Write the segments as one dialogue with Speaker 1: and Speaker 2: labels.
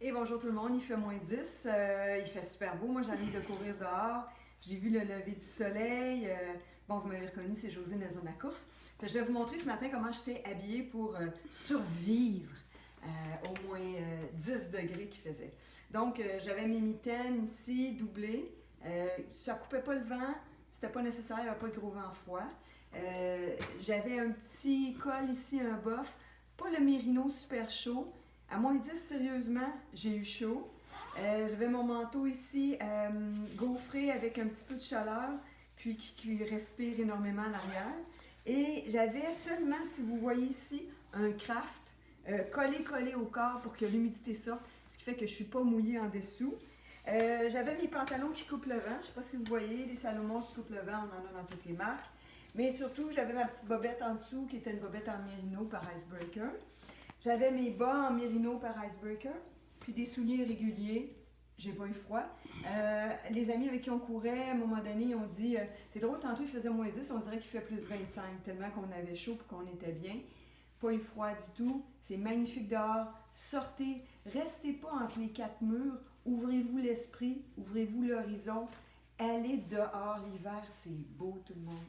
Speaker 1: Et bonjour tout le monde, il fait -10, il fait super beau, moi j'ai envie de courir dehors, j'ai vu le lever du soleil, bon vous m'avez reconnu, c'est Josée Maison de la course. Je vais vous montrer ce matin comment j'étais habillée pour survivre au -10 degrés qu'il faisait. Donc j'avais mes mitaines ici doublées, ça coupait pas le vent, c'était pas nécessaire, il n'y avait pas de gros vent froid. J'avais un petit col ici, un boff, pas le mérino super chaud. À -10, sérieusement, j'ai eu chaud. J'avais mon manteau ici gaufré avec un petit peu de chaleur, puis qui respire énormément à l'arrière. Et j'avais seulement, si vous voyez ici, un craft collé au corps pour que l'humidité sorte, ce qui fait que je ne suis pas mouillée en dessous. J'avais mes pantalons qui coupent le vent. Je ne sais pas si vous voyez, les Salomon qui coupent le vent, on en a dans toutes les marques. Mais surtout, j'avais ma petite bobette en dessous qui était une bobette en mérino par Icebreaker. J'avais mes bas en mérino par Icebreaker, puis des souliers réguliers. J'ai pas eu froid. Les amis avec qui on courait, à un moment donné, ont dit c'est drôle, tantôt il faisait -10, on dirait qu'il fait +25, tellement qu'on avait chaud et qu'on était bien. Pas eu froid du tout. C'est magnifique dehors. Sortez, restez pas entre les quatre murs. Ouvrez-vous l'esprit, ouvrez-vous l'horizon. Allez dehors l'hiver, c'est beau tout le monde.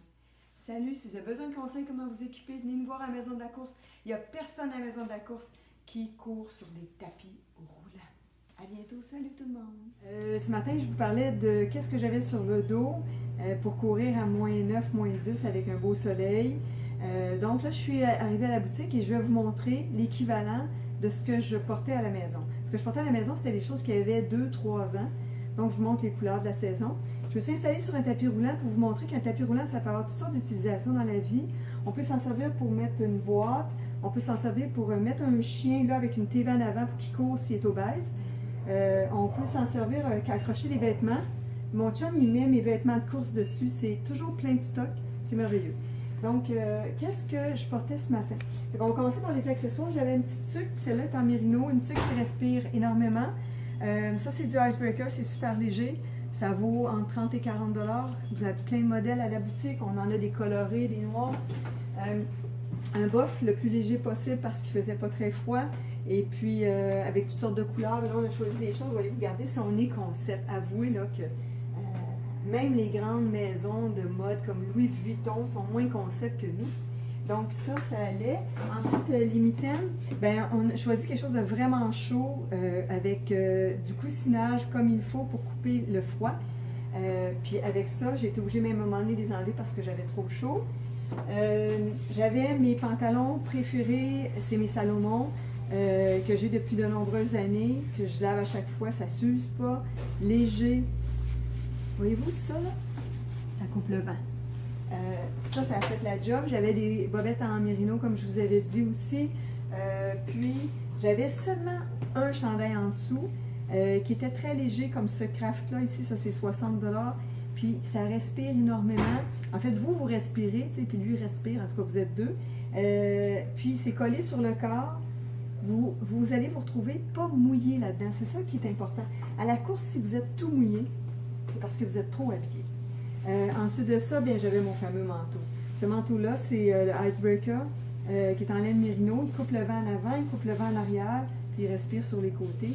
Speaker 1: Salut, si vous avez besoin de conseils comment vous équiper, venez nous voir à la Maison de la course. Il n'y a personne à la Maison de la course qui court sur des tapis roulants. À bientôt, salut tout le monde. Ce matin, je vous parlais de qu'est-ce que j'avais sur le dos pour courir à -9, -10 avec un beau soleil. Donc là, je suis arrivée à la boutique et je vais vous montrer l'équivalent de ce que je portais à la maison. Ce que je portais à la maison, c'était des choses qui avaient 2-3 ans. Donc, je vous montre les couleurs de la saison. Je me suis installée sur un tapis roulant pour vous montrer qu'un tapis roulant, ça peut avoir toutes sortes d'utilisations dans la vie. On peut s'en servir pour mettre une boîte. On peut s'en servir pour mettre un chien là, avec une TV en avant pour qu'il court s'il est obèse. On peut s'en servir qu'à accrocher les vêtements. Mon chum, il met mes vêtements de course dessus. C'est toujours plein de stock. C'est merveilleux. Donc, qu'est-ce que je portais ce matin? On va commencer par les accessoires. J'avais une petite tuque, celle-là est en mérino, une tuque qui respire énormément. Ça, c'est du Icebreaker, c'est super léger. Ça vaut entre 30 et 40 $. Vous avez plein de modèles à la boutique. On en a des colorés, des noirs. Un boff le plus léger possible parce qu'il ne faisait pas très froid. Et puis, avec toutes sortes de couleurs. Là, on a choisi des choses. Voyez, regardez, si on est concept. Avouez là, que même les grandes maisons de mode comme Louis Vuitton sont moins concept que nous. Donc ça allait. Ensuite, les mitaines, ben, on a choisi quelque chose de vraiment chaud avec du coussinage comme il faut pour couper le froid. Puis avec ça, j'ai été obligée même à un moment donné de les enlever parce que j'avais trop chaud. J'avais mes pantalons préférés, c'est mes Salomon que j'ai depuis de nombreuses années, que je lave à chaque fois, ça ne s'use pas, léger. Voyez-vous ça là? Ça coupe le vent. Ça a fait la job. J'avais des bobettes en mérino, comme je vous avais dit aussi. Puis, j'avais seulement un chandail en dessous qui était très léger, comme ce craft-là ici. Ça, c'est 60 $. Puis, ça respire énormément. En fait, vous respirez, puis lui respire. En tout cas, vous êtes deux. Puis, c'est collé sur le corps. Vous allez vous retrouver pas mouillé là-dedans. C'est ça qui est important. À la course, si vous êtes tout mouillé, c'est parce que vous êtes trop habillé. Ensuite de ça, bien, j'avais mon fameux manteau. Ce manteau-là, c'est le Icebreaker qui est en laine mérino. Il coupe le vent en avant, il coupe le vent en arrière, puis il respire sur les côtés.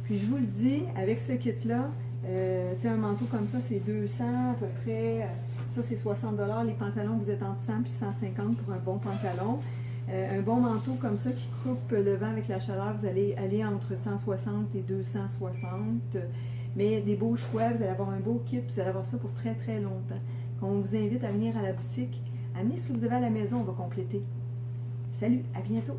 Speaker 1: Puis je vous le dis, avec ce kit-là, un manteau comme ça, c'est 200 à peu près. Ça, c'est 60 $. Les pantalons, vous êtes entre 100 et 150 pour un bon pantalon. Un bon manteau comme ça qui coupe le vent avec la chaleur, vous allez aller entre 160 et 260. Mais des beaux choix, vous allez avoir un beau kit, vous allez avoir ça pour très très longtemps. Quand on vous invite à venir à la boutique, amenez ce que vous avez à la maison, on va compléter. Salut, à bientôt!